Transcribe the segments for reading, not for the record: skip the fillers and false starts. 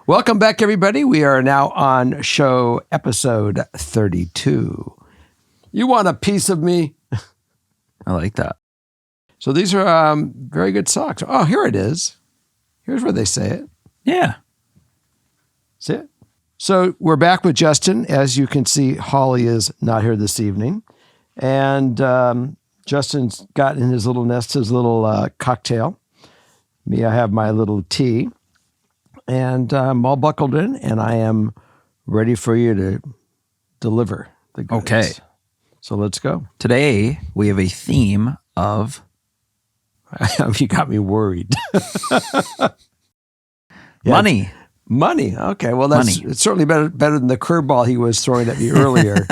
Welcome back, everybody. We are now on show episode 32. You want a piece of me? I like that. So these are very good socks. Oh, here it is. Here's where they say it. Yeah. See it? So we're back with Justin. As you can see, Holly is not here this evening. And Justin's got in his little nest his little cocktail. Me, I have my little tea. And I'm all buckled in, and I am ready for you to deliver the goods. Okay. So let's go. Today, we have a theme of... You got me worried. Money. Money. Okay. Well, that's Money. It's certainly better than the curveball he was throwing at me earlier.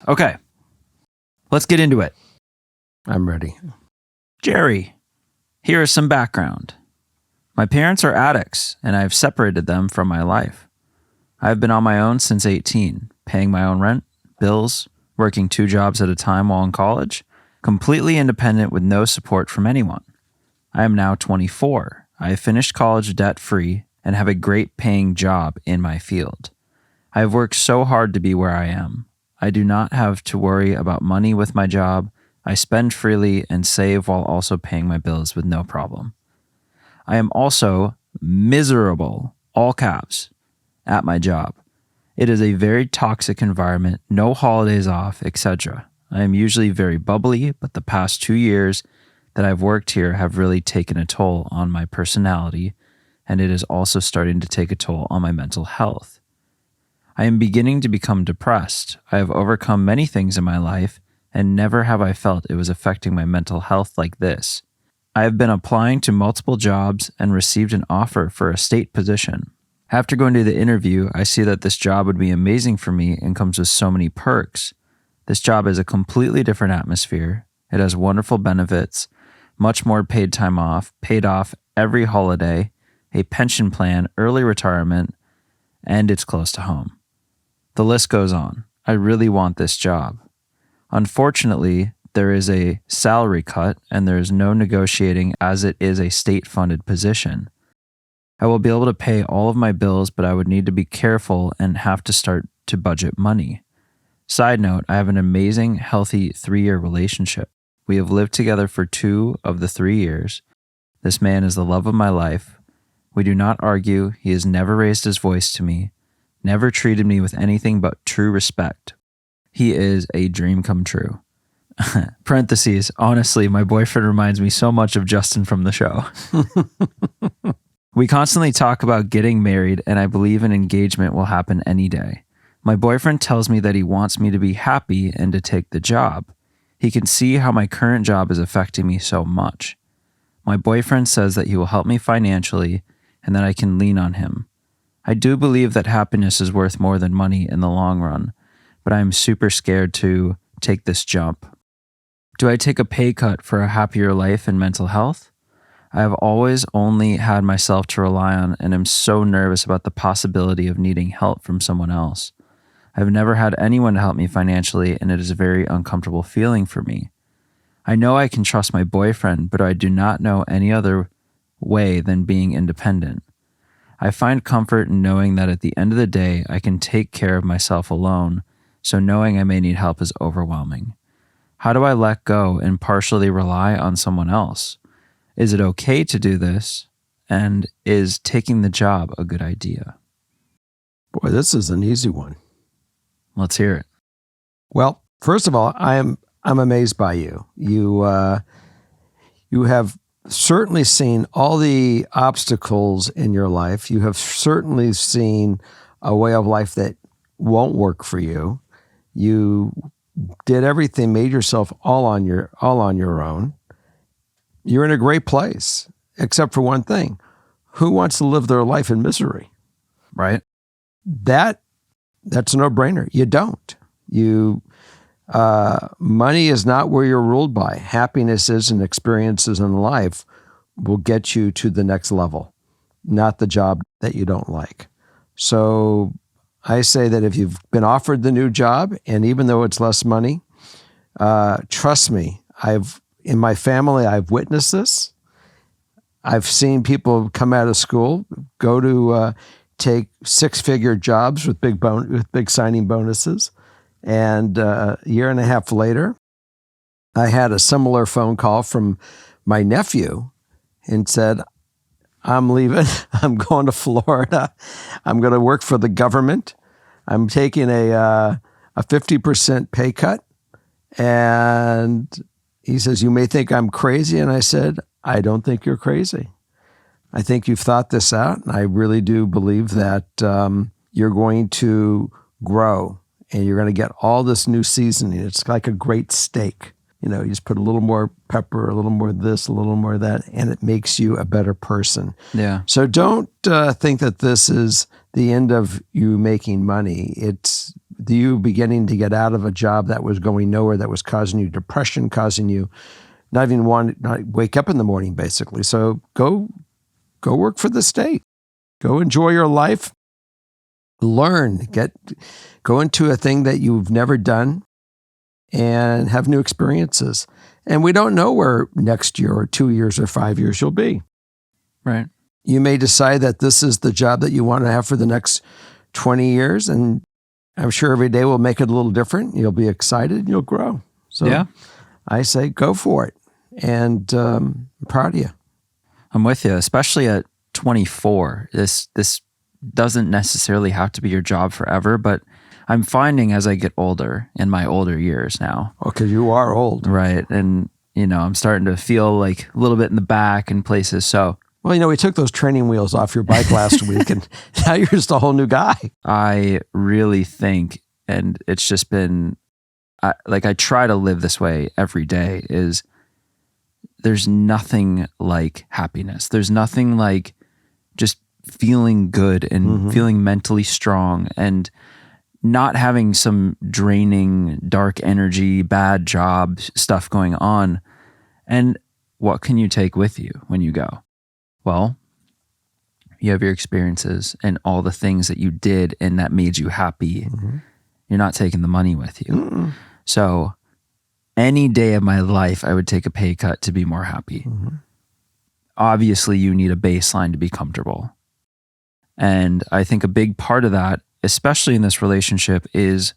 Okay. Let's get into it. I'm ready. Jerry, here is some background. My parents are addicts, and I've separated them from my life. I've been on my own since 18, paying my own rent, bills, working 2 jobs at a time while in college, completely independent with no support from anyone. I am now 24. I have finished college debt-free and have a great paying job in my field. I have worked so hard to be where I am. I do not have to worry about money with my job. I spend freely and save while also paying my bills with no problem. I am also miserable, all caps, at my job. It is a very toxic environment, no holidays off, etc. I am usually very bubbly, but the past 2 years that I've worked here have really taken a toll on my personality, and it is also starting to take a toll on my mental health. I am beginning to become depressed. I have overcome many things in my life, and never have I felt it was affecting my mental health like this. I have been applying to multiple jobs and received an offer for a state position. After going to the interview, I see that this job would be amazing for me and comes with so many perks. This job is a completely different atmosphere. It has wonderful benefits, much more paid time off, paid off every holiday, a pension plan, early retirement, and it's close to home. The list goes on. I really want this job. Unfortunately, there is a salary cut and there is no negotiating as it is a state-funded position. I will be able to pay all of my bills, but I would need to be careful and have to start to budget money. Side note, I have an amazing, healthy 3-year relationship. We have lived together for 2 of the 3 years. This man is the love of my life. We do not argue. He has never raised his voice to me, never treated me with anything but true respect. He is a dream come true. Parentheses, honestly, my boyfriend reminds me so much of Justin from the show. We constantly talk about getting married, and I believe an engagement will happen any day. My boyfriend tells me that he wants me to be happy and to take the job. He can see how my current job is affecting me so much. My boyfriend says that he will help me financially and that I can lean on him. I do believe that happiness is worth more than money in the long run, but I am super scared to take this jump. Do I take a pay cut for a happier life and mental health? I have always only had myself to rely on and am so nervous about the possibility of needing help from someone else. I've never had anyone to help me financially, and it is a very uncomfortable feeling for me. I know I can trust my boyfriend, but I do not know any other way than being independent. I find comfort in knowing that at the end of the day, I can take care of myself alone, so knowing I may need help is overwhelming. How do I let go and partially rely on someone else? Is it okay to do this? And is taking the job a good idea? Boy, this is an easy one. Let's hear it. Well, first of all, I'm amazed by you. You have certainly seen all the obstacles in your life. You have certainly seen a way of life that won't work for you. You did everything, made yourself all on your own. You're in a great place, except for one thing. Who wants to live their life in misery? Right? That's a no-brainer. You don't. Money is not where you're ruled by. Happinesses and experiences in life will get you to the next level, not the job that you don't like. So I say that if you've been offered the new job, and even though it's less money, trust me, in my family, I've witnessed this. I've seen people come out of school, go to take six-figure jobs with big signing bonuses, and a year and a half later, I had a similar phone call from my nephew and said, I'm leaving. I'm going to Florida. I'm going to work for the government. I'm taking a 50% pay cut. And he says, you may think I'm crazy. And I said, I don't think you're crazy. I think you've thought this out. And I really do believe that you're going to grow and you're going to get all this new seasoning. It's like a great steak. You know, you just put a little more pepper, a little more this, a little more that, and it makes you a better person. Yeah. So don't think that this is the end of you making money. It's you beginning to get out of a job that was going nowhere, that was causing you depression, causing you not wake up in the morning, basically. So go work for the state. Go enjoy your life. Learn. Go into a thing that you've never done and have new experiences. And we don't know where next year or 2 years or 5 years you'll be. Right. You may decide that this is the job that you want to have for the next 20 years. And I'm sure every day will make it a little different. You'll be excited and you'll grow. So Yeah. I say go for it. And I'm proud of you. I'm with you, especially at 24. This doesn't necessarily have to be your job forever, but I'm finding as I get older, in my older years now. Oh, because you are old. Right. And, I'm starting to feel like a little bit in the back in places. So, well, we took those training wheels off your bike last week, and now you're just a whole new guy. I really think, and it's just been, I try to live this way every day, is there's nothing like happiness. There's nothing like just feeling good and feeling mentally strong and not having some draining, dark energy, bad job stuff going on. And what can you take with you when you go? Well, you have your experiences and all the things that you did and that made you happy. Mm-hmm. You're not taking the money with you. Mm-mm. So any day of my life, I would take a pay cut to be more happy. Mm-hmm. Obviously, you need a baseline to be comfortable. And I think a big part of that, especially in this relationship, is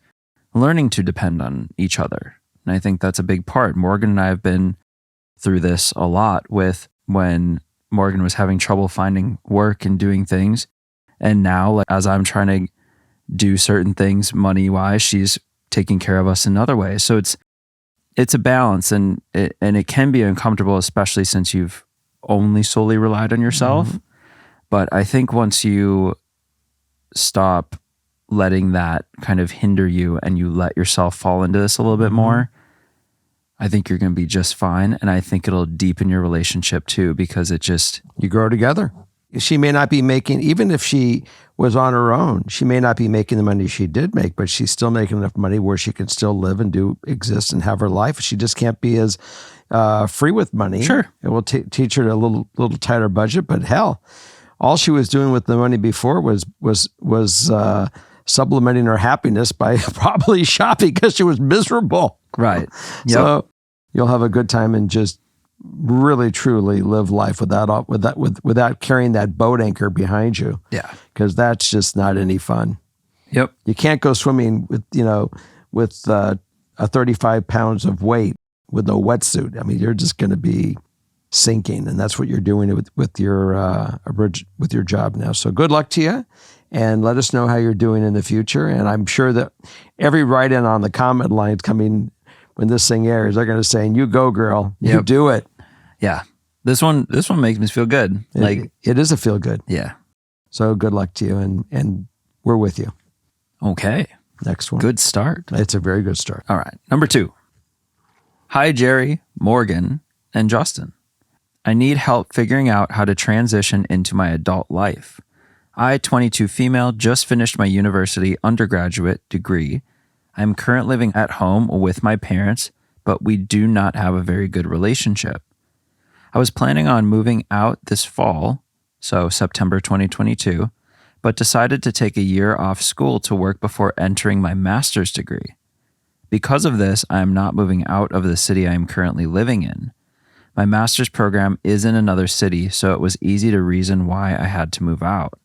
learning to depend on each other. And I think that's a big part. Morgan and I have been through this a lot with when Morgan was having trouble finding work and doing things. And now, as I'm trying to do certain things money-wise, she's taking care of us in other ways. So it's a balance, and it can be uncomfortable, especially since you've only solely relied on yourself. Mm-hmm. But I think once you stop letting that kind of hinder you and you let yourself fall into this a little bit more, I think you're going to be just fine. And I think it'll deepen your relationship too, because you grow together. She may not be making, even if she was on her own, she may not be making the money she did make, but she's still making enough money where she can still live and exist and have her life. She just can't be as free with money. Sure. It will teach her a little tighter budget, but hell, all she was doing with the money before was supplementing her happiness by probably shopping because she was miserable. Right. Yep. So you'll have a good time and just really truly live life without carrying that boat anchor behind you. Yeah. Because that's just not any fun. Yep. You can't go swimming with 35 pounds of weight with no wetsuit. I mean, you're just going to be sinking, and that's what you're doing with your job now. So good luck to you, and let us know how you're doing in the future. And I'm sure that every write-in on the comment lines coming when this thing airs, they're going to say, "You go, girl, you do it." Yeah, this one makes me feel good. It is a feel good. Yeah. So good luck to you, and we're with you. Okay. Next one. Good start. It's a very good start. All right. Number 2. Hi, Jerry, Morgan, and Justin. I need help figuring out how to transition into my adult life. I, 22 female, just finished my university undergraduate degree. I'm currently living at home with my parents, but we do not have a very good relationship. I was planning on moving out this fall, so September 2022, but decided to take a year off school to work before entering my master's degree. Because of this, I am not moving out of the city I am currently living in. My master's program is in another city, so it was easy to reason why I had to move out.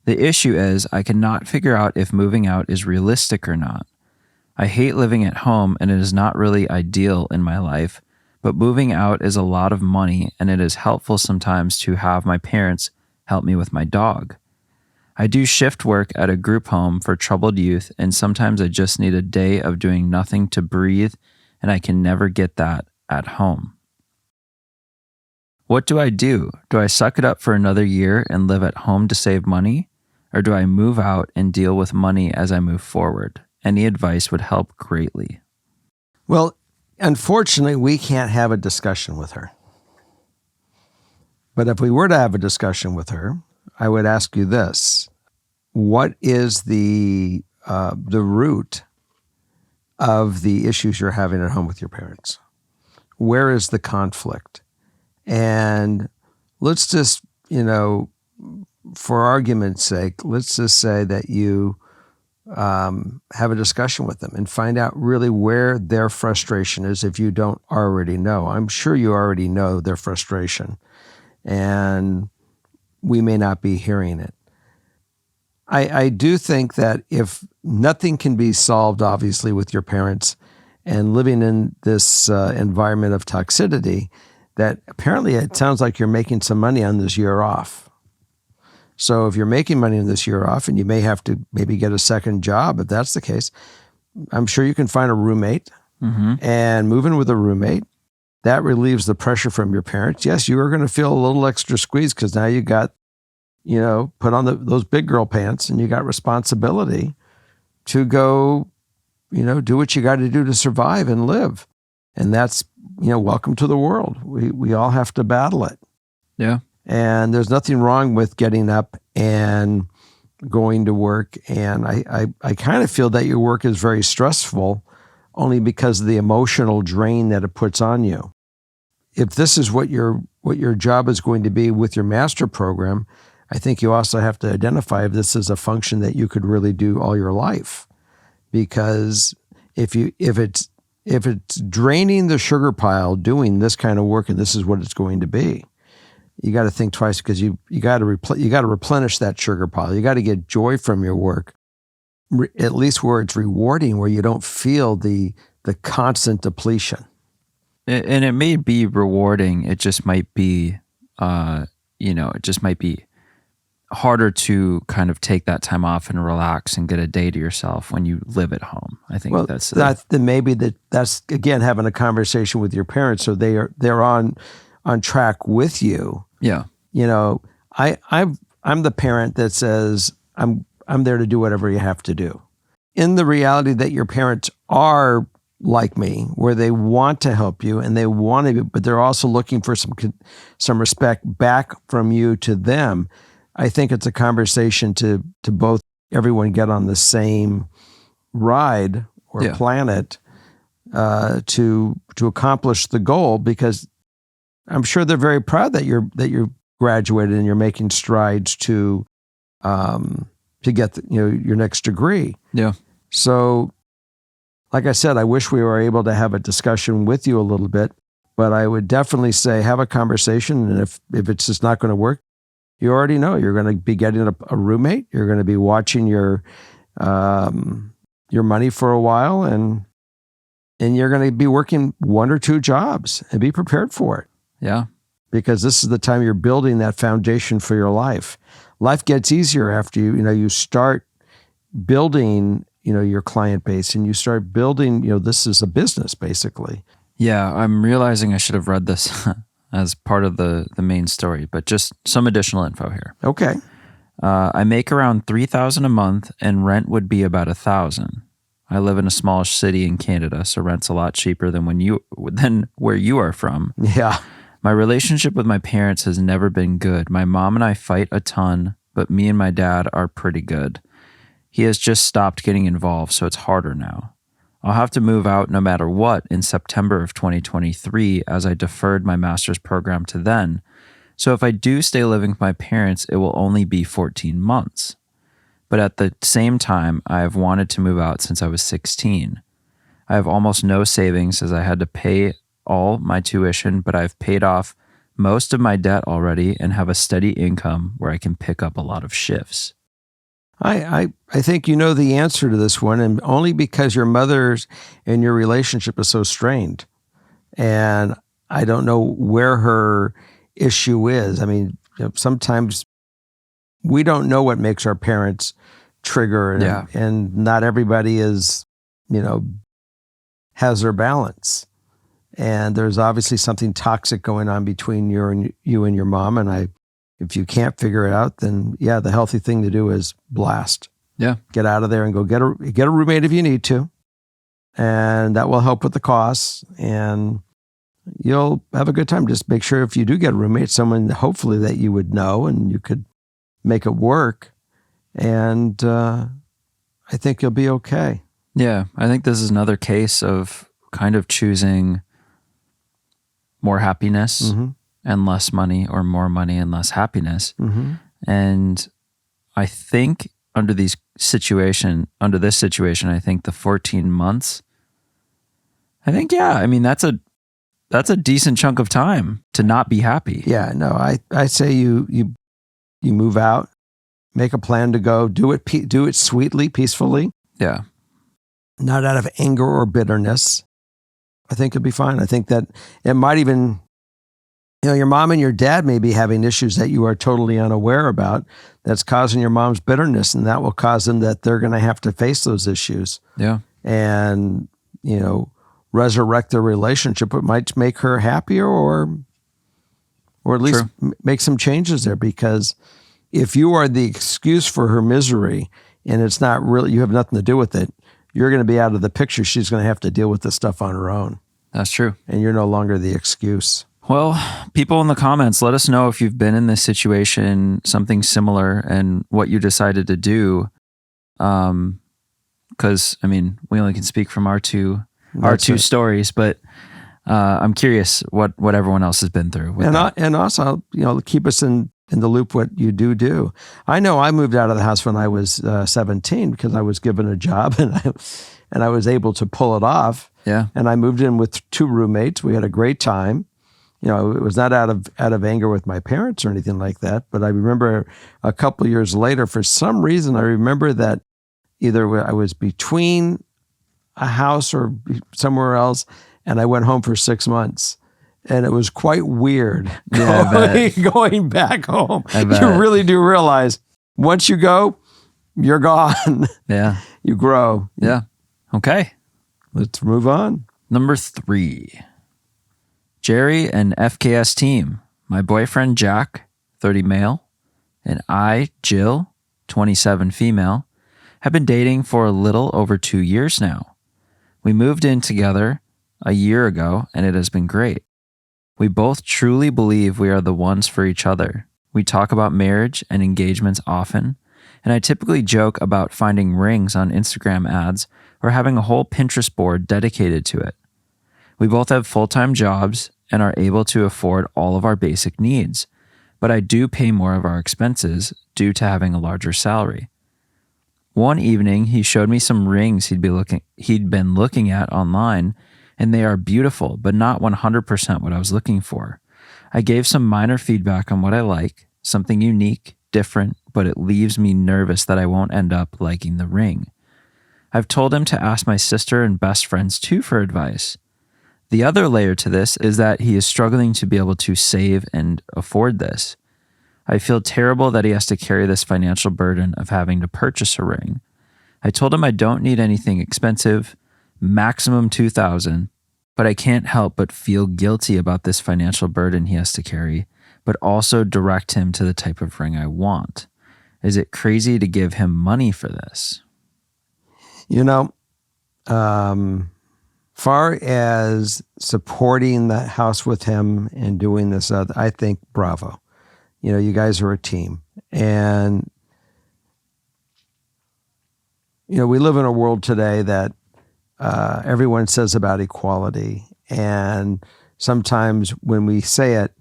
The issue is I cannot figure out if moving out is realistic or not. I hate living at home and it is not really ideal in my life, but moving out is a lot of money and it is helpful sometimes to have my parents help me with my dog. I do shift work at a group home for troubled youth, and sometimes I just need a day of doing nothing to breathe, and I can never get that at home. What do I do? Do I suck it up for another year and live at home to save money? Or do I move out and deal with money as I move forward? Any advice would help greatly. Well, unfortunately, we can't have a discussion with her. But if we were to have a discussion with her, I would ask you this: what is the root of the issues you're having at home with your parents? Where is the conflict? And let's just, for argument's sake, let's just say that you have a discussion with them and find out really where their frustration is if you don't already know. I'm sure you already know their frustration, and we may not be hearing it. I do think that if nothing can be solved, obviously, with your parents and living in this environment of toxicity, that apparently it sounds like you're making some money on this year off. So if you're making money on this year off, and you may have to maybe get a second job, if that's the case, I'm sure you can find a roommate and move in with a roommate. That relieves the pressure from your parents. Yes, you are going to feel a little extra squeeze because now you got, put on those big girl pants and you got responsibility to go, do what you got to do to survive and live. And that's, welcome to the world. We all have to battle it. Yeah. And there's nothing wrong with getting up and going to work. And I kind of feel that your work is very stressful only because of the emotional drain that it puts on you. If this is what your job is going to be with your master program, I think you also have to identify if this is a function that you could really do all your life. Because if it's draining the sugar pile doing this kind of work, and this is what it's going to be, you got to think twice, because you got to replenish that sugar pile. You got to get joy from your work, at least where it's rewarding, where you don't feel the constant depletion. And it may be rewarding. It just might be, it just might be harder to kind of take that time off and relax and get a day to yourself when you live at home. I think that's again having a conversation with your parents, so they're on track with you. Yeah. I'm the parent that says I'm there to do whatever you have to do. In the reality that your parents are like me, where they want to help you and they want to, but they're also looking for some respect back from you to them. I think it's a conversation to both everyone get on the same ride or planet to accomplish the goal, because I'm sure they're very proud that you're graduated and you're making strides to get your next degree. Yeah. So, like I said, I wish we were able to have a discussion with you a little bit, but I would definitely say have a conversation. And if it's just not going to work, you already know you're going to be getting a roommate. You're going to be watching your money for a while, and you're going to be working one or two jobs, and be prepared for it. Yeah. Because this is the time you're building that foundation for your life. Life gets easier after you start building, your client base, and you start building, this is a business basically. Yeah. I'm realizing I should have read this as part of the main story, but just some additional info here. Okay. I make around $3,000 a month, and rent would be about $1,000. I live in a small city in Canada, so rent's a lot cheaper than where you are from. Yeah. My relationship with my parents has never been good. My mom and I fight a ton, but me and my dad are pretty good. He has just stopped getting involved, so it's harder now. I'll have to move out no matter what in September of 2023, as I deferred my master's program to then. So if I do stay living with my parents, it will only be 14 months. But at the same time, I have wanted to move out since I was 16. I have almost no savings as I had to pay all my tuition, but I've paid off most of my debt already and have a steady income where I can pick up a lot of shifts. I think you know the answer to this one, and only because your mother's and your relationship is so strained. And I don't know where her issue is. I mean, sometimes we don't know what makes our parents trigger, and not everybody is, has their balance. And there's obviously something toxic going on between you and your mom. And if you can't figure it out, then the healthy thing to do is blast. Yeah. Get out of there and go get a roommate if you need to. And that will help with the costs, and you'll have a good time. Just make sure if you do get a roommate, someone hopefully that you would know and you could make it work. And I think you'll be okay. Yeah. I think this is another case of kind of choosing more happiness and less money, or more money and less happiness. And I think under this situation, I think the 14 months, that's a decent chunk of time to not be happy. Yeah, no, I say you move out, make a plan to go, do it sweetly, peacefully. Yeah. Not out of anger or bitterness. I think it'll be fine. I think that it might even, your mom and your dad may be having issues that you are totally unaware about that's causing your mom's bitterness, and that will cause them that they're going to have to face those issues. Yeah. And, resurrect their relationship. It might make her happier, or at least make some changes there, because if you are the excuse for her misery and it's not really, you have nothing to do with it, you're going to be out of the picture. She's going to have to deal with this stuff on her own. That's true. And you're no longer the excuse. Well, people in the comments, let us know if you've been in this situation, something similar, and what you decided to do. Because, we only can speak from our two stories, but I'm curious what everyone else has been through. And also, keep us in the loop what you do. I know I moved out of the house when I was 17 because I was given a job and I was able to pull it off. Yeah. And I moved in with 2 roommates. We had a great time. It was not out of anger with my parents or anything like that. But I remember a couple of years later, for some reason, I remember that either I was between a house or somewhere else, and I went home for 6 months. And it was quite weird going back home. You really do realize once you go, you're gone. Yeah. You grow. Yeah. Okay. Let's move on. Number 3. Jerry and FKS team. My boyfriend, Jack, 30 male, and I, Jill, 27 female, have been dating for a little over 2 years now. We moved in together a year ago, and it has been great. We both truly believe we are the ones for each other. We talk about marriage and engagements often, and I typically joke about finding rings on Instagram ads or having a whole Pinterest board dedicated to it. We both have full-time jobs and are able to afford all of our basic needs, but I do pay more of our expenses due to having a larger salary. One evening, he showed me some rings he'd been looking at online, and they are beautiful, but not 100% what I was looking for. I gave some minor feedback on what I like, something unique, different, but it leaves me nervous that I won't end up liking the ring. I've told him to ask my sister and best friends too for advice. The other layer to this is that he is struggling to be able to save and afford this. I feel terrible that he has to carry this financial burden of having to purchase a ring. I told him I don't need anything expensive, maximum $2,000, but I can't help but feel guilty about this financial burden he has to carry, but also direct him to the type of ring I want. Is it crazy to give him money for this? Far as supporting the house with him and doing this, I think bravo. You guys are a team. And, we live in a world today that everyone says about equality. And sometimes when we say it,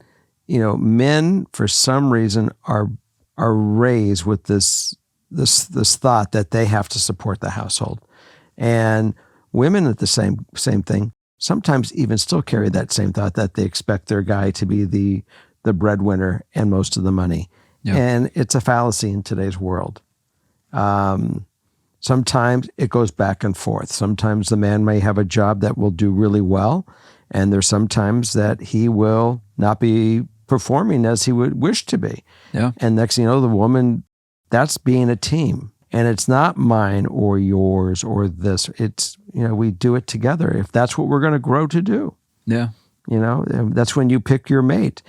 men, for some reason, are raised with this this thought that they have to support the household. And women at the same thing, sometimes even still carry that same thought that they expect their guy to be the breadwinner and most of the money. Yeah. And it's a fallacy in today's world. Sometimes it goes back and forth. Sometimes the man may have a job that will do really well, and there's sometimes that he will not be performing as he would wish to be. Yeah. And next thing you know, the woman, that's being a team. And it's not mine or yours or this. It's, we do it together if that's what we're going to grow to do. Yeah. That's when you pick your mate.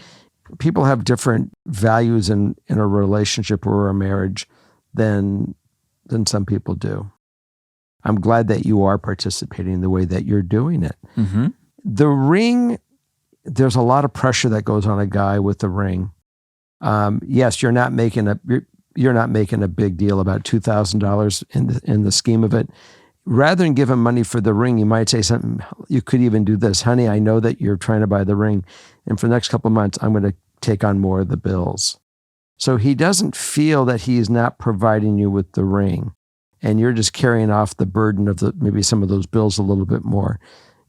People have different values in a relationship or a marriage than some people do. I'm glad that you are participating the way that you're doing it. Mm-hmm. The ring, there's a lot of pressure that goes on a guy with the ring. Yes, you're not making a big deal about $2,000 in the scheme of it. Rather than give him money for the ring, you might say something. You could even do this, honey. I know that you're trying to buy the ring, and for the next couple of months, I'm going to take on more of the bills. So he doesn't feel that he is not providing you with the ring, and you're just carrying off the burden of maybe some of those bills a little bit more.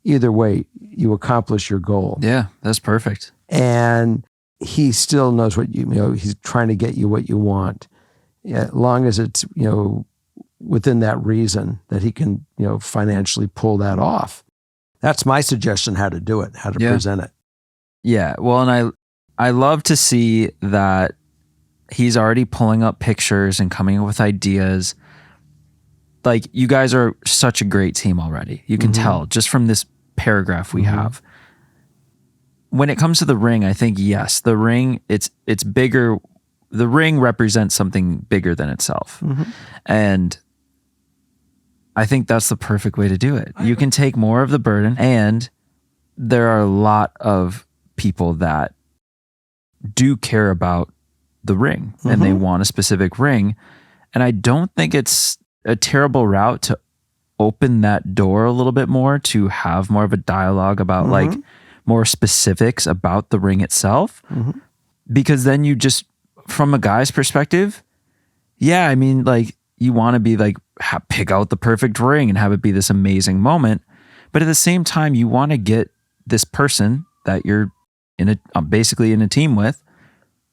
Either way, you accomplish your goal. Yeah, that's perfect. And he still knows what he's trying to get you what you want, as long as it's within that reason that he can financially pull that off. That's my suggestion how to do it, how to present it. Yeah, well, and I love to see that he's already pulling up pictures and coming up with ideas. Like, you guys are such a great team already. You can tell just from this paragraph we have. When it comes to the ring, I think, yes, the ring, it's bigger. The ring represents something bigger than itself. And I think that's the perfect way to do it. You can take more of the burden, and there are a lot of people that do care about the ring and they want a specific ring. And I don't think it's a terrible route to open that door a little bit more, to have more of a dialogue about like more specifics about the ring itself. Because then you just, from a guy's perspective, yeah, I mean, like, you want to be like, pick out the perfect ring and have it be this amazing moment. But at the same time, you want to get this person that you're basically in a team with,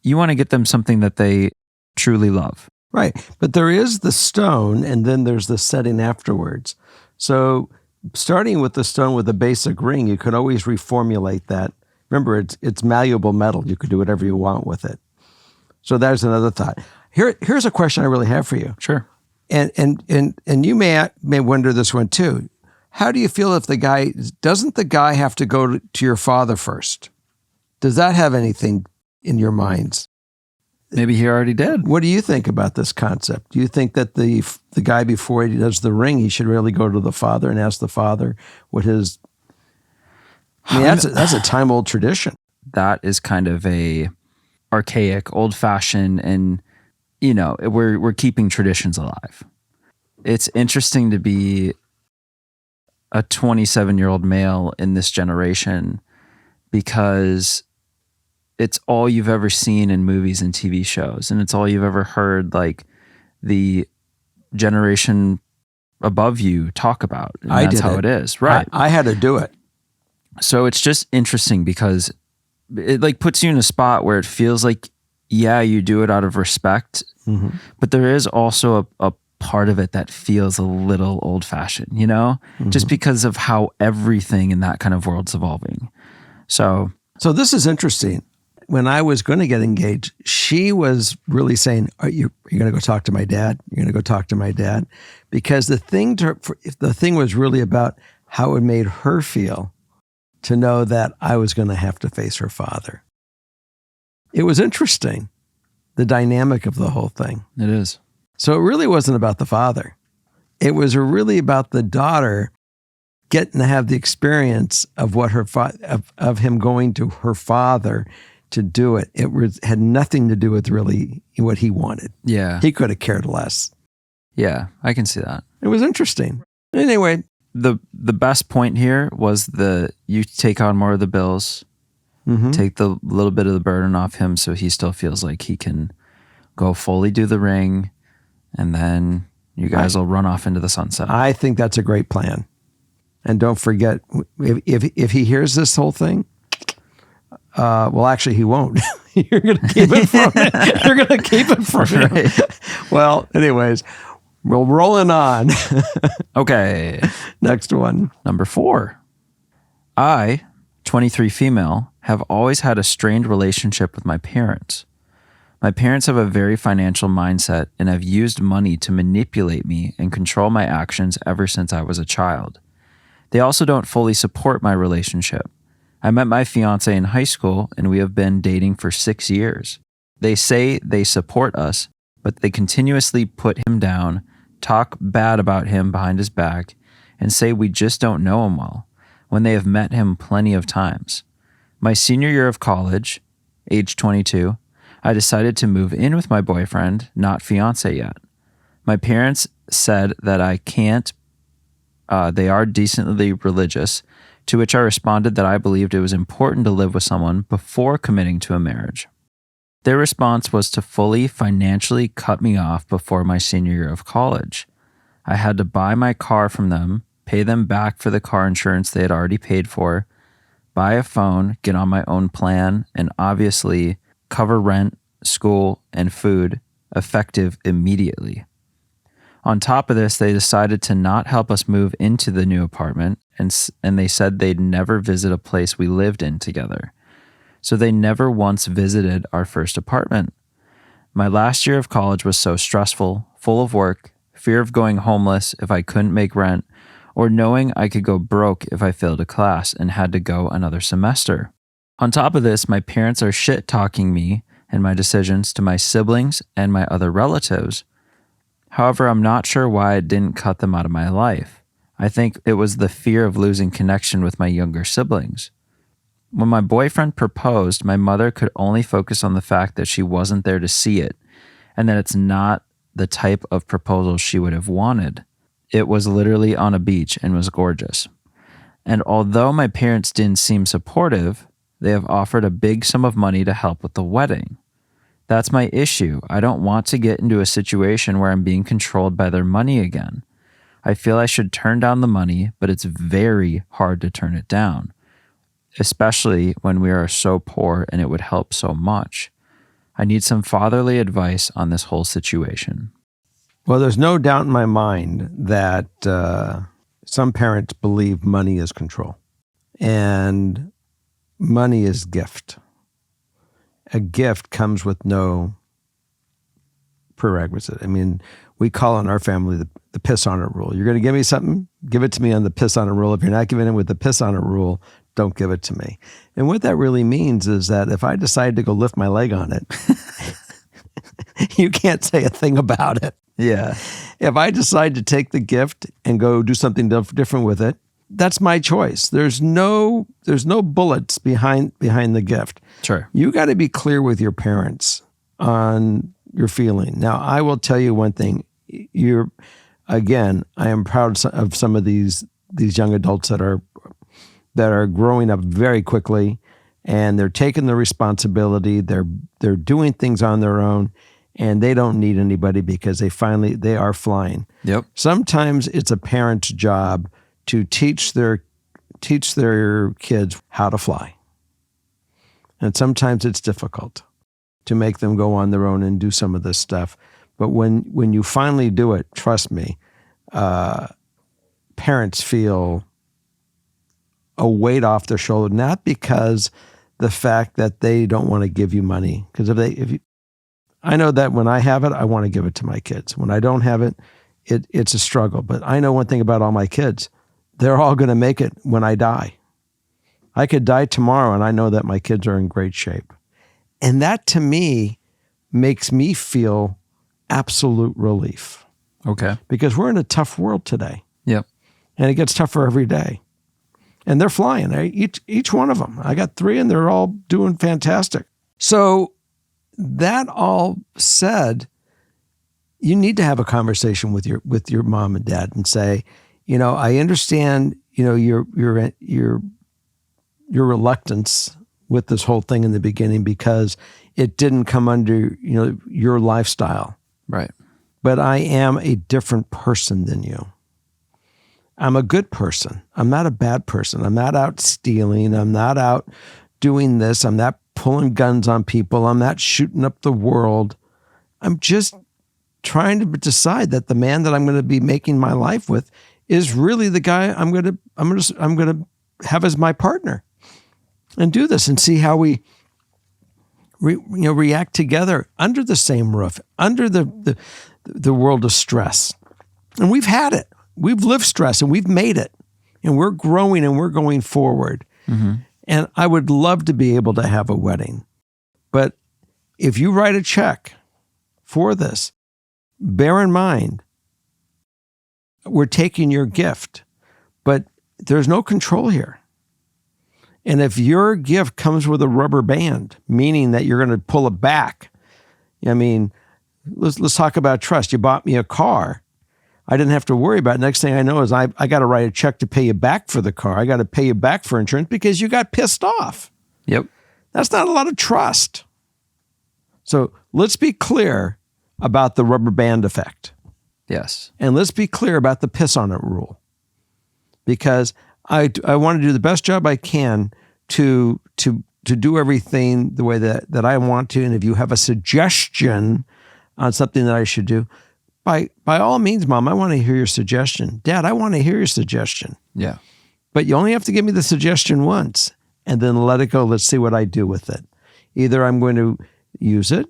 you want to get them something that they truly love. Right. But there is the stone, and then there's the setting afterwards. So starting with the stone with a basic ring, you could always reformulate that. Remember, it's malleable metal. You could do whatever you want with it. So there's another thought. Here's a question I really have for you. Sure. And you may wonder this one too. How do you feel if doesn't the guy have to go to your father first? Does that have anything in your minds? Maybe he already did. What do you think about this concept? Do you think that the guy, before he does the ring, he should really go to the father and ask the father what his... I mean, that's a time-old tradition. That is kind of a archaic, old-fashioned, and we're keeping traditions alive. It's interesting to be a 27-year-old male in this generation, because it's all you've ever seen in movies and TV shows, and it's all you've ever heard like the generation above you talk about. And that's how it is, right? I had to do it. So it's just interesting because it like puts you in a spot where it feels like, yeah, you do it out of respect, but there is also a part of it that feels a little old-fashioned, just because of how everything in that kind of world's evolving. So this is interesting. When I was going to get engaged, she was really saying, "You're going to go talk to my dad. You're going to go talk to my dad," because the thing was really about how it made her feel to know that I was going to have to face her father. It was interesting, the dynamic of the whole thing. it is. So it really wasn't about the father. It was really about the daughter getting to have the experience of what of him going to her father to do it. Had nothing to do with really what he wanted. Yeah. He could have cared less. Yeah, I can see that. It was interesting. Anyway, the best point here was you take on more of the bills, take the little bit of the burden off him, so he still feels like he can go fully do the ring, And then you guys will run off into the sunset. I think that's a great plan. And don't forget, if he hears this whole thing, well, actually, he won't. You're going to keep it from him. You're going to keep it from him. Well, anyways, we're rolling on. Okay. Next one. Number 4. I, 23 female, have always had a strained relationship with my parents. My parents have a very financial mindset and have used money to manipulate me and control my actions ever since I was a child. They also don't fully support my relationship. I met my fiance in high school and we have been dating for 6 years. They say they support us, but they continuously put him down, talk bad about him behind his back, and say we just don't know him well, when they have met him plenty of times. My senior year of college, age 22, I decided to move in with my boyfriend, not fiance yet. My parents said that I can't. They are decently religious, to which I responded that I believed it was important to live with someone before committing to a marriage. Their response was to fully financially cut me off before my senior year of college. I had to buy my car from them, pay them back for the car insurance they had already paid for, buy a phone, get on my own plan, and obviously cover rent, school, and food, effective immediately. On top of this, they decided to not help us move into the new apartment, and they said they'd never visit a place we lived in together. So they never once visited our first apartment. My last year of college was so stressful, full of work, fear of going homeless if I couldn't make rent, or knowing I could go broke if I failed a class and had to go another semester. On top of this, my parents are shit-talking me and my decisions to my siblings and my other relatives. However, I'm not sure why I didn't cut them out of my life. I think it was the fear of losing connection with my younger siblings. When my boyfriend proposed, my mother could only focus on the fact that she wasn't there to see it, and that it's not the type of proposal she would have wanted. It was literally on a beach and was gorgeous. And although my parents didn't seem supportive, they have offered a big sum of money to help with the wedding. That's my issue. I don't want to get into a situation where I'm being controlled by their money again. I feel I should turn down the money, but it's very hard to turn it down, especially when we are so poor and it would help so much. I need some fatherly advice on this whole situation. Well, there's no doubt in my mind that some parents believe money is control, and money is gift. A gift comes with no prerequisite. I mean, we call in our family the piss on it rule. You're going to give me something, give it to me on the piss on it rule. If you're not giving it with the piss on it rule, don't give it to me. And what that really means is that if I decide to go lift my leg on it, you can't say a thing about it. Yeah. If I decide to take the gift and go do something different with it, that's my choice. There's no bullets behind the gift. Sure. You got to be clear with your parents on your feeling. Now, I will tell you one thing. I am proud of some of these young adults that are growing up very quickly, and they're taking the responsibility. They're doing things on their own, and they don't need anybody because they are flying. Yep. Sometimes it's a parent's job to teach their kids how to fly. And sometimes it's difficult to make them go on their own and do some of this stuff. But when you finally do it, trust me, parents feel a weight off their shoulder, not because the fact that they don't want to give you money. Because I know that when I have it, I want to give it to my kids. When I don't have it, it's a struggle. But I know one thing about all my kids. They're all going to make it when I die. I could die tomorrow, and I know that my kids are in great shape. And that, to me, makes me feel absolute relief. Okay. Because we're in a tough world today. Yep. And it gets tougher every day. And they're flying, each one of them. I got 3, and they're all doing fantastic. So that all said, you need to have a conversation with your mom and dad and say, I understand, your reluctance with this whole thing in the beginning because it didn't come under, your lifestyle. Right. but I am a different person than you. I'm a good person. I'm not a bad person. I'm not out stealing. I'm not out doing this. I'm not pulling guns on people. I'm not shooting up the world. I'm just trying to decide that the man that I'm going to be making my life with is really the guy I'm going to have as my partner, and do this and see how we react together under the same roof, under the world of stress. And we've had it. We've lived stress and we've made it, and we're growing and we're going forward. Mm-hmm. And I would love to be able to have a wedding. But if you write a check for this, bear in mind, we're taking your gift, but there's no control here. And if your gift comes with a rubber band, meaning that you're going to pull it back, I mean, let's talk about trust. You bought me a car. I didn't have to worry about it. Next thing I know is I got to write a check to pay you back for the car. I got to pay you back for insurance because you got pissed off. Yep. That's not a lot of trust. So let's be clear about the rubber band effect. Yes. And let's be clear about the piss on it rule. Because I want to do the best job I can to do everything the way that I want to. And if you have a suggestion on something that I should do, by all means, Mom, I want to hear your suggestion. Dad, I want to hear your suggestion. Yeah. But you only have to give me the suggestion once and then let it go. Let's see what I do with it. Either I'm going to use it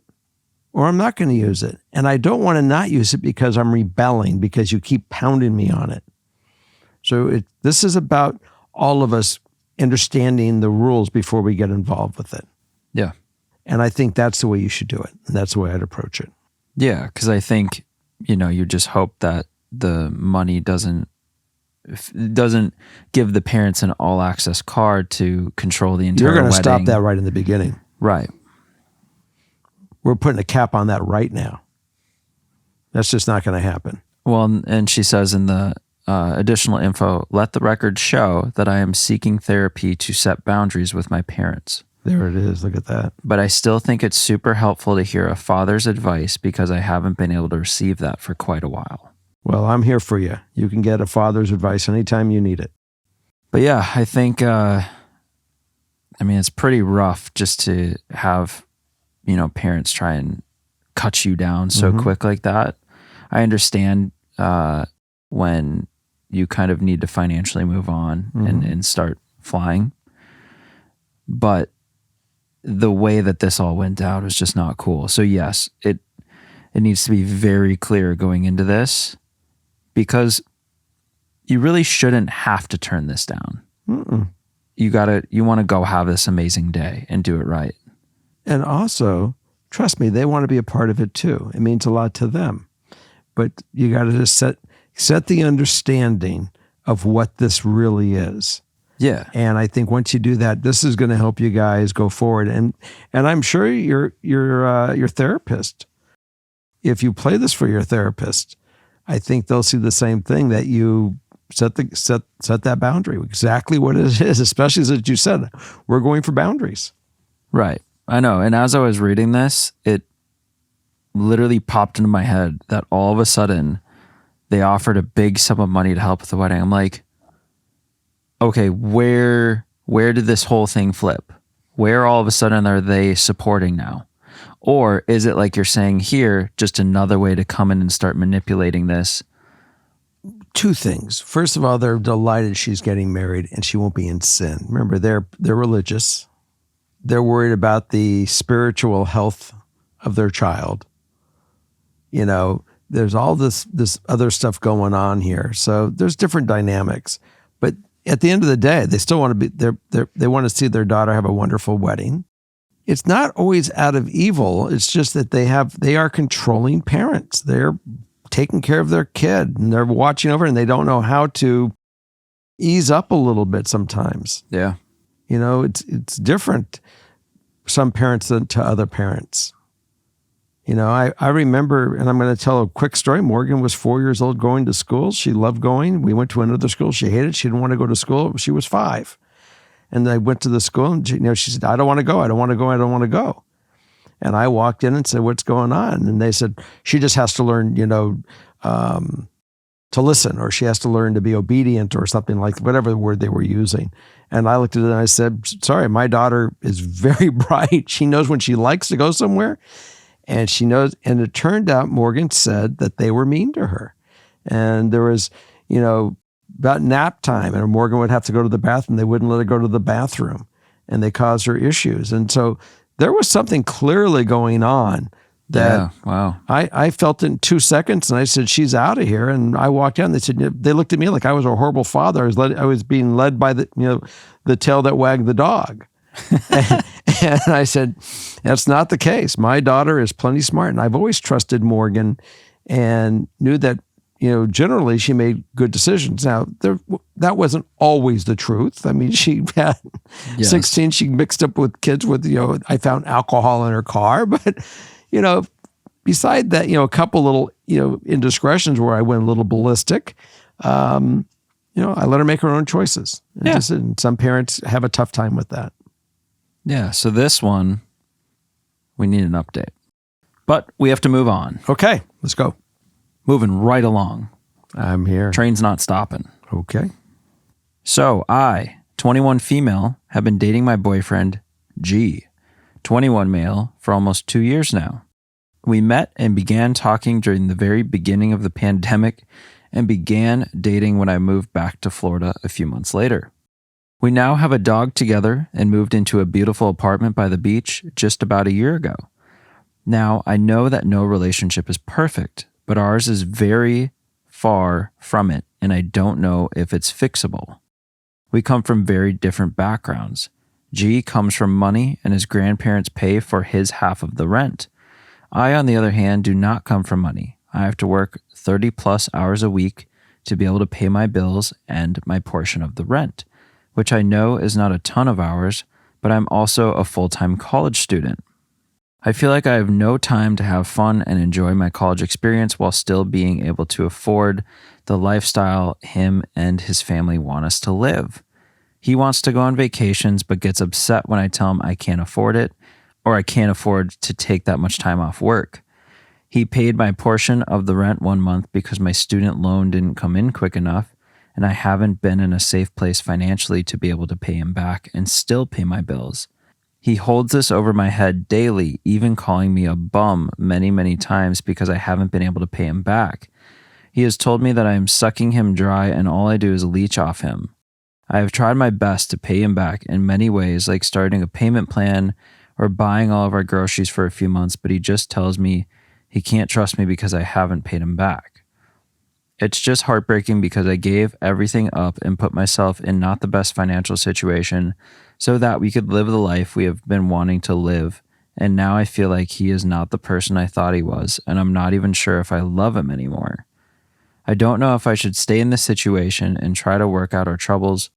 or I'm not going to use it. And I don't want to not use it because I'm rebelling, because you keep pounding me on it. So this is about all of us understanding the rules before we get involved with it. Yeah. And I think that's the way you should do it. And that's the way I'd approach it. Yeah, because I think, you just hope that the money doesn't give the parents an all-access card to control the entire wedding. You're going to stop wedding. that right in the beginning. Right. We're putting a cap on that right now. That's just not going to happen. Well, and she says in the additional info, let the record show that I am seeking therapy to set boundaries with my parents. There it is. Look at that. But I still think it's super helpful to hear a father's advice because I haven't been able to receive that for quite a while. Well, I'm here for you. You can get a father's advice anytime you need it. But yeah, I think, it's pretty rough just to have, parents try and cut you down so quick like that. I understand when you kind of need to financially move on and start flying. But the way that this all went down was just not cool. So yes, it needs to be very clear going into this, because you really shouldn't have to turn this down. Mm-mm. You want to go have this amazing day and do it right. And also, trust me, they want to be a part of it too. It means a lot to them. But you got to just set the understanding of what this really is. Yeah. And I think once you do that, this is going to help you guys go forward. And I'm sure your therapist, if you play this for your therapist, I think they'll see the same thing, that you set that boundary, exactly what it is, especially as you said, we're going for boundaries. Right. I know. And as I was reading this, it literally popped into my head that all of a sudden they offered a big sum of money to help with the wedding. I'm like, okay, where did this whole thing flip? Where all of a sudden are they supporting now? Or is it like you're saying here, just another way to come in and start manipulating this? Two things. First of all, they're delighted she's getting married and she won't be in sin. Remember, they're religious. They're worried about the spiritual health of their child. There's all this other stuff going on here. So there's different dynamics. But at the end of the day, they still want to be they want to see their daughter have a wonderful wedding. It's not always out of evil. It's just that they are controlling parents. They're taking care of their kid and they're watching over, and they don't know how to ease up a little bit sometimes. Yeah. It's different, some parents than to other parents. I remember, and I'm going to tell a quick story. Morgan was 4 years old going to school. She loved going. We went to another school. She hated it. She didn't want to go to school. She was 5. And I went to the school and she said, I don't want to go. I don't want to go. I don't want to go. And I walked in and said, "What's going on?" And they said, "She just has to learn, to listen, or she has to learn to be obedient," or something like whatever the word they were using. And I looked at it and I said, "Sorry, my daughter is very bright. She knows when she likes to go somewhere, and she knows." And it turned out Morgan said that they were mean to her. And there was, about nap time, and Morgan would have to go to the bathroom. They wouldn't let her go to the bathroom, and they caused her issues. And so there was something clearly going on that I felt it in 2 seconds, and I said, "She's out of here." And I walked out, and they looked at me like I was a horrible father. I was being led by the tail that wagged the dog. and I said, "That's not the case. My daughter is plenty smart." And I've always trusted Morgan and knew that, generally she made good decisions. Now, that wasn't always the truth. I mean, she had 16, she mixed up with kids with, I found alcohol in her car. But, beside that, a couple little, indiscretions where I went a little ballistic, I let her make her own choices. And some parents have a tough time with that. Yeah. So this one, we need an update. But we have to move on. Okay, let's go. Moving right along. I'm here. Train's not stopping. Okay. So I, 21 female, have been dating my boyfriend, G, 21 male, for almost 2 years now. We met and began talking during the very beginning of the pandemic and began dating when I moved back to Florida a few months later. We now have a dog together and moved into a beautiful apartment by the beach just about a year ago. Now, I know that no relationship is perfect, but ours is very far from it, and I don't know if it's fixable. We come from very different backgrounds. G comes from money, and his grandparents pay for his half of the rent. I, on the other hand, do not come from money. I have to work 30 plus hours a week to be able to pay my bills and my portion of the rent, which I know is not a ton of hours, but I'm also a full-time college student. I feel like I have no time to have fun and enjoy my college experience while still being able to afford the lifestyle him and his family want us to live. He wants to go on vacations but gets upset when I tell him I can't afford it, or I can't afford to take that much time off work. He paid my portion of the rent 1 month because my student loan didn't come in quick enough, and I haven't been in a safe place financially to be able to pay him back and still pay my bills. He holds this over my head daily, even calling me a bum many, many times because I haven't been able to pay him back. He has told me that I am sucking him dry and all I do is leech off him. I have tried my best to pay him back in many ways, like starting a payment plan or buying all of our groceries for a few months, but he just tells me he can't trust me because I haven't paid him back. It's just heartbreaking because I gave everything up and put myself in not the best financial situation so that we could live the life we have been wanting to live. And now I feel like he is not the person I thought he was, and I'm not even sure if I love him anymore. I don't know if I should stay in this situation and try to work out our troubles,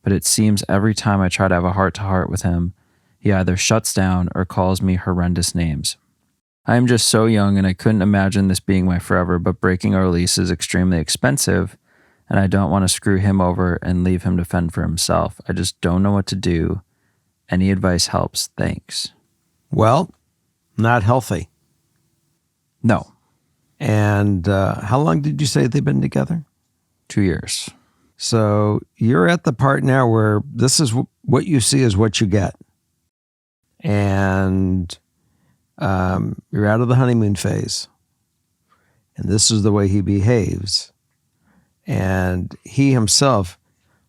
but it seems every time I try to have a heart-to-heart with him, he either shuts down or calls me horrendous names. I am just so young and I couldn't imagine this being my forever, but breaking our lease is extremely expensive and I don't want to screw him over and leave him to fend for himself. I just don't know what to do. Any advice helps. Thanks. Well, not healthy. No. And how long did you say they've been together? 2 years. So you're at the part now where this is what you see is what you get. And you're out of the honeymoon phase. And this is the way he behaves. And he himself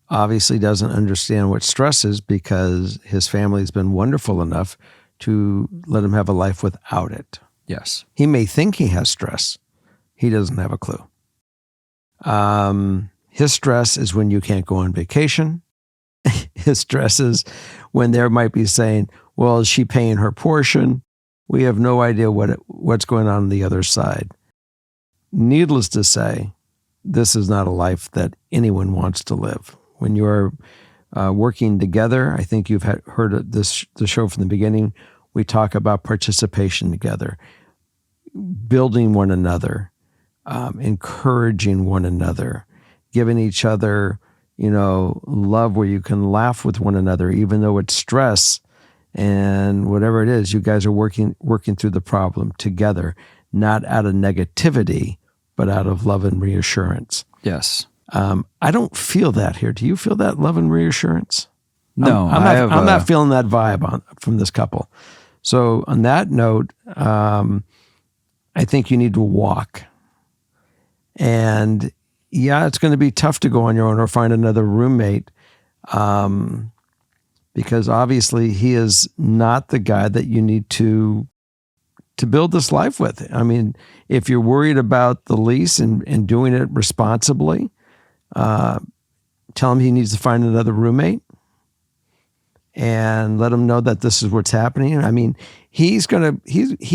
obviously doesn't understand what stress is because his family has been wonderful enough to let him have a life without it. Yes. He may think he has stress. He doesn't have a clue. His stress is when you can't go on vacation. His stress is when there might be saying, well, is she paying her portion? We have no idea what's going on the other side. Needless to say, this is not a life that anyone wants to live. When you're working together, I think you've heard the show from the beginning, we talk about participation together, building one another, encouraging one another, giving each other, love where you can laugh with one another, even though it's stress. And whatever it is, you guys are working through the problem together, not out of negativity, but out of love and reassurance. Yes. I don't feel that here. Do you feel that love and reassurance? No, I'm not feeling that vibe from this couple. So on that note, I think you need to walk. And yeah, it's going to be tough to go on your own or find another roommate, because obviously he is not the guy that you need to build this life with. I mean, if you're worried about the lease and doing it responsibly, tell him he needs to find another roommate and let him know that this is what's happening. I mean, he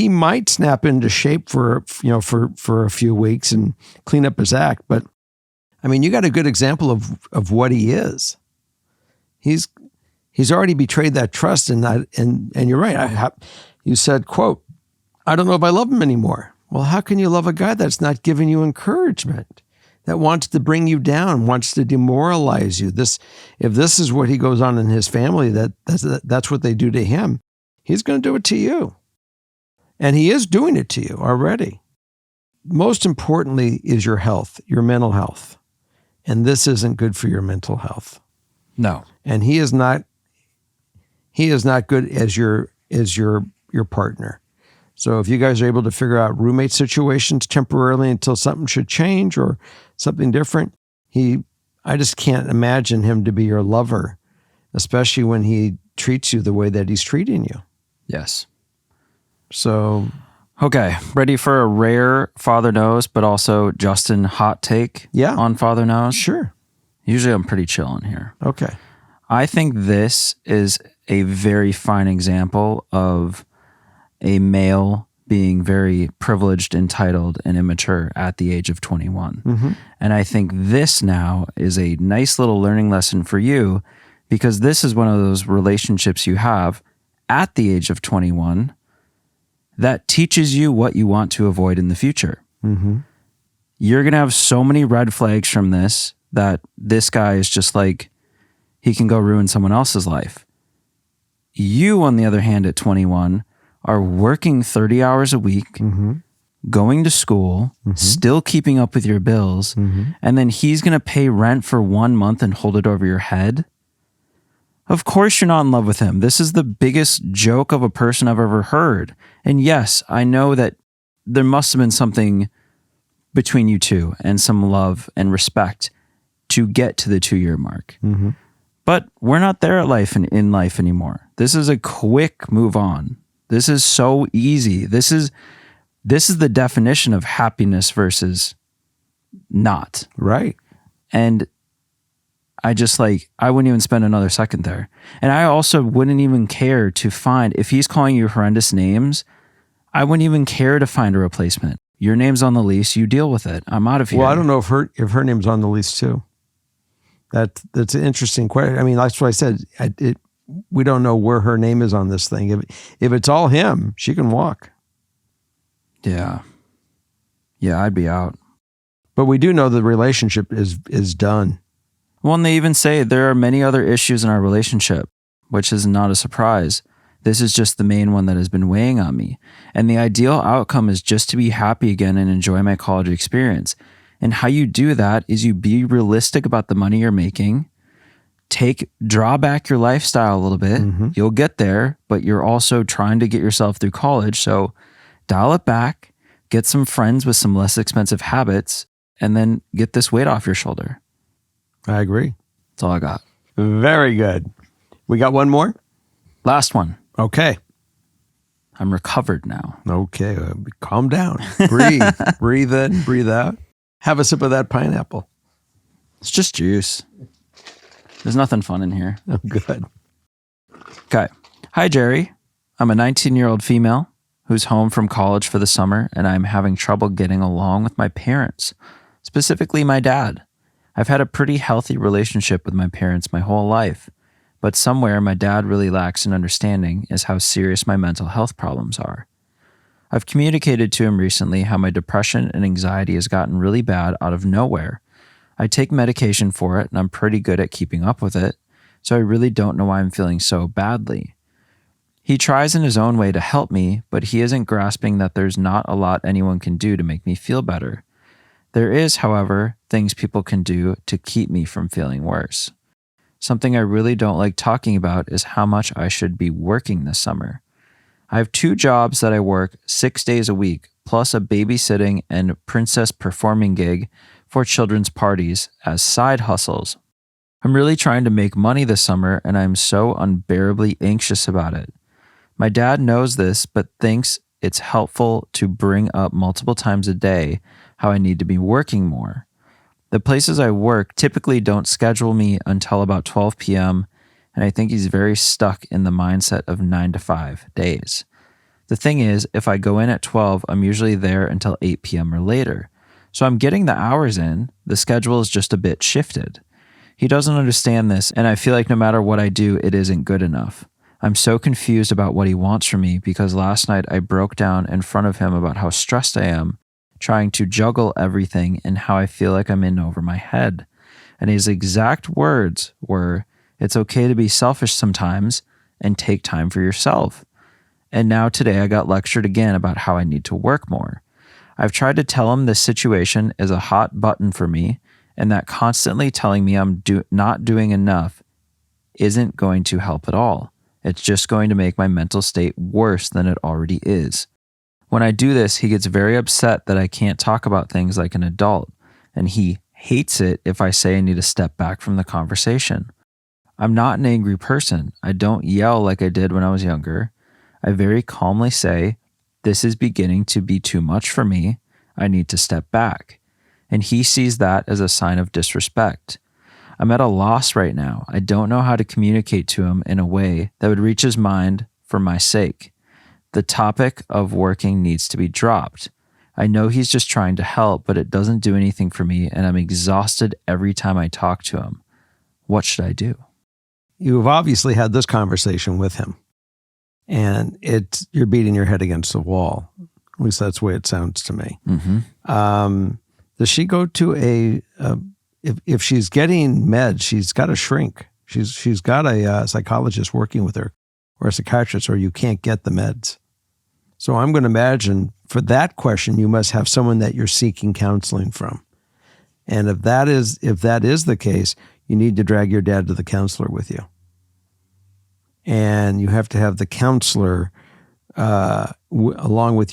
might snap into shape for a few weeks and clean up his act. But I mean, you got a good example of what he is. He's already betrayed that trust, and you're right. You said, quote, "I don't know if I love him anymore." Well, how can you love a guy that's not giving you encouragement, that wants to bring you down, wants to demoralize you? If this is what he goes on in his family, that's what they do to him, he's going to do it to you. And he is doing it to you already. Most importantly is your health, your mental health. And this isn't good for your mental health. No. And he is not good as your partner. So if you guys are able to figure out roommate situations temporarily until something should change or something different, I just can't imagine him to be your lover, especially when he treats you the way that he's treating you. Yes. So, okay, ready for a rare Father Knows, but also Justin hot take on Father Knows? Sure. Usually I'm pretty chill in here. Okay. I think this is a very fine example of a male being very privileged, entitled, and immature at the age of 21. Mm-hmm. And I think this now is a nice little learning lesson for you, because this is one of those relationships you have at the age of 21 that teaches you what you want to avoid in the future. Mm-hmm. You're going to have so many red flags from this that this guy is just like, he can go ruin someone else's life. You, on the other hand, at 21, are working 30 hours a week, mm-hmm. going to school, mm-hmm. still keeping up with your bills, mm-hmm. and then he's going to pay rent for 1 month and hold it over your head. Of course you're not in love with him. This is the biggest joke of a person I've ever heard. And yes, I know that there must have been something between you two and some love and respect to get to the 2-year mark. Mm-hmm. But we're not there at in life anymore. This is a quick move on. This is so easy. This is the definition of happiness versus not. Right. And I wouldn't even spend another second there. And I also wouldn't even care to find, if he's calling you horrendous names, I wouldn't even care to find a replacement. Your name's on the lease, you deal with it. I'm out of here. Well, I don't know if her name's on the lease too. That's an interesting question. I mean, that's what I said. We don't know where her name is on this thing. If it's all him, she can walk. Yeah. Yeah, I'd be out. But we do know the relationship is done. Well, and they even say there are many other issues in our relationship, which is not a surprise. This is just the main one that has been weighing on me. And the ideal outcome is just to be happy again and enjoy my college experience. And how you do that is you be realistic about the money you're making. Draw back your lifestyle a little bit. Mm-hmm. You'll get there, but you're also trying to get yourself through college. So dial it back, get some friends with some less expensive habits, and then get this weight off your shoulder. I agree. That's all I got. Very good. We got one more? Last one. Okay. I'm recovered now. Okay. Calm down. Breathe. Breathe in, breathe out. Have a sip of that pineapple. It's just juice. There's nothing fun in here. Oh, good. Okay. Hi, Jerry. I'm a 19-year-old female who's home from college for the summer, and I'm having trouble getting along with my parents, specifically my dad. I've had a pretty healthy relationship with my parents my whole life, but somewhere my dad really lacks an understanding as how serious my mental health problems are. I've communicated to him recently how my depression and anxiety has gotten really bad out of nowhere. I take medication for it, and I'm pretty good at keeping up with it, so I really don't know why I'm feeling so badly. He tries in his own way to help me, but he isn't grasping that there's not a lot anyone can do to make me feel better. There is, however, things people can do to keep me from feeling worse. Something I really don't like talking about is how much I should be working this summer. I have 2 jobs that I work 6 days a week, plus a babysitting and princess performing gig for children's parties as side hustles. I'm really trying to make money this summer, and I'm so unbearably anxious about it. My dad knows this, but thinks it's helpful to bring up multiple times a day how I need to be working more. The places I work typically don't schedule me until about 12 p.m., and I think he's very stuck in the mindset of 9 to 5 days. The thing is, if I go in at 12, I'm usually there until 8 p.m. or later. So I'm getting the hours in, the schedule is just a bit shifted. He doesn't understand this, and I feel like no matter what I do, it isn't good enough. I'm so confused about what he wants from me because last night I broke down in front of him about how stressed I am, trying to juggle everything and how I feel like I'm in over my head. And his exact words were, "It's okay to be selfish sometimes and take time for yourself." And now today I got lectured again about how I need to work more. I've tried to tell him this situation is a hot button for me and that constantly telling me I'm not doing enough isn't going to help at all. It's just going to make my mental state worse than it already is. When I do this, he gets very upset that I can't talk about things like an adult, and he hates it if I say I need to step back from the conversation. I'm not an angry person. I don't yell like I did when I was younger. I very calmly say, "This is beginning to be too much for me. I need to step back." And he sees that as a sign of disrespect. I'm at a loss right now. I don't know how to communicate to him in a way that would reach his mind for my sake. The topic of working needs to be dropped. I know he's just trying to help, but it doesn't do anything for me, and I'm exhausted every time I talk to him. What should I do? You've obviously had this conversation with him, and you're beating your head against the wall. At least that's the way it sounds to me. Mm-hmm. Does she go to if she's getting meds, she's got to shrink. She's got a psychologist working with her or a psychiatrist, or you can't get the meds. So I'm going to imagine for that question, you must have someone that you're seeking counseling from. And if that is the case, you need to drag your dad to the counselor with you. And you have to have the counselor along with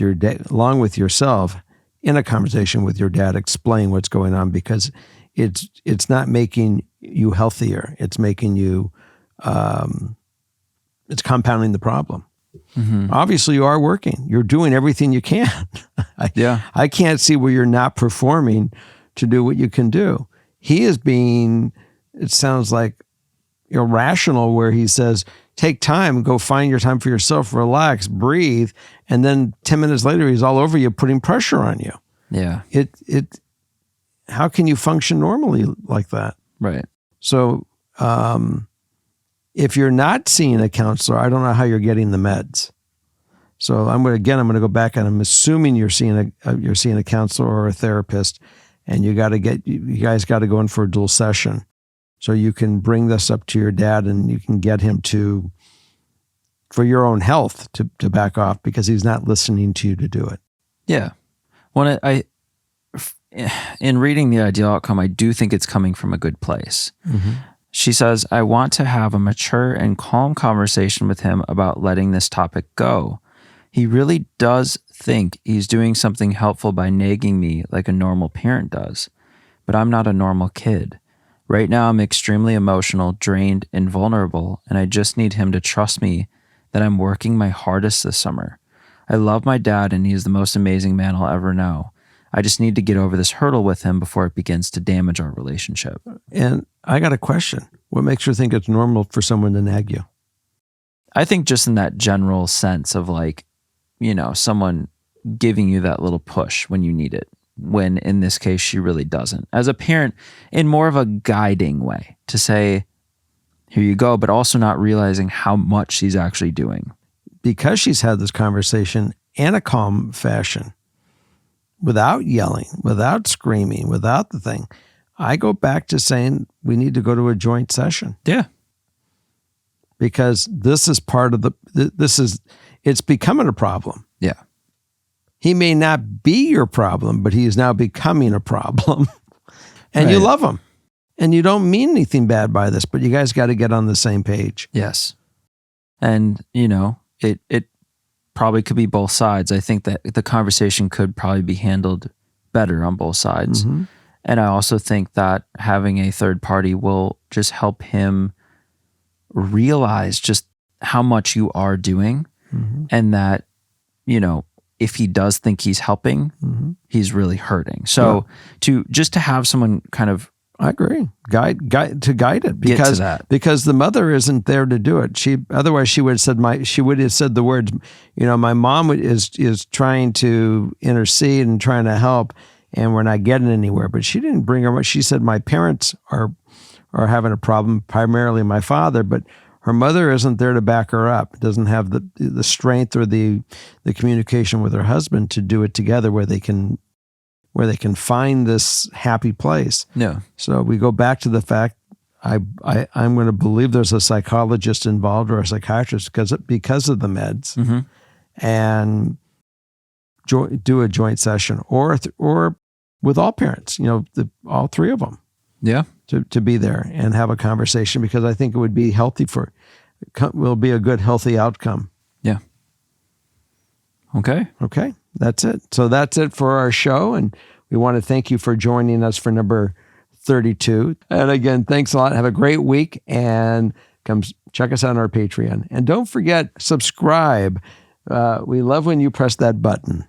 yourself in a conversation with your dad, explain what's going on, because it's not making you healthier. It's making you, it's compounding the problem. Mm-hmm. Obviously, you are working. You're doing everything you can. I can't see where you're not performing to do what you can do. He is being, it sounds like, irrational, where he says, take time, go find your time for yourself, relax, breathe. And then 10 minutes later, he's all over you, putting pressure on you. Yeah. How can you function normally like that? Right. So if you're not seeing a counselor, I don't know how you're getting the meds. So I'm going to go back, and I'm assuming you're seeing a counselor or a therapist, and you guys got to go in for a dual session. So you can bring this up to your dad, and you can get him to, for your own health, to back off, because he's not listening to you to do it. Yeah. In reading the ideal outcome, I do think it's coming from a good place. Mm-hmm. She says, I want to have a mature and calm conversation with him about letting this topic go. He really does think he's doing something helpful by nagging me like a normal parent does. But I'm not a normal kid. Right now, I'm extremely emotional, drained, and vulnerable, and I just need him to trust me that I'm working my hardest this summer. I love my dad, and he's the most amazing man I'll ever know. I just need to get over this hurdle with him before it begins to damage our relationship. And I got a question. What makes you think it's normal for someone to nag you? I think just in that general sense of someone giving you that little push when you need it, when in this case, she really doesn't. As a parent, in more of a guiding way to say, here you go, but also not realizing how much she's actually doing. Because she's had this conversation in a calm fashion, without yelling, without screaming, without the thing, I go back to saying we need to go to a joint session. Yeah. because this is part of it's becoming a problem. Yeah. He may not be your problem, but he is now becoming a problem. And you Right. love him. And you don't mean anything bad by this, but you guys got to get on the same page. Yes. And, it probably could be both sides. I think that the conversation could probably be handled better on both sides. Mm-hmm. And I also think that having a third party will just help him realize just how much you are doing, and that, if he does think he's helping, he's really hurting. So to have someone kind of, I agree. Guide it, Get to that. because the mother isn't there to do it. Otherwise she would have said the words, my mom is trying to intercede and trying to help, and we're not getting anywhere. But she didn't bring her. She said my parents are having a problem, primarily my father, but her mother isn't there to back her up. Doesn't have the strength or the communication with her husband to do it together where they can find this happy place. no. So we go back to the fact I'm going to believe there's a psychologist involved or a psychiatrist because of the meds, and do a joint session or with all parents, all three of them, Yeah. to be there and have a conversation, because I think it would be healthy will be a good, healthy outcome. Yeah. Okay. Okay, that's it. So that's it for our show, and we want to thank you for joining us for number 32. And again, thanks a lot. Have a great week, and come check us out on our Patreon. And don't forget, subscribe. We love when you press that button.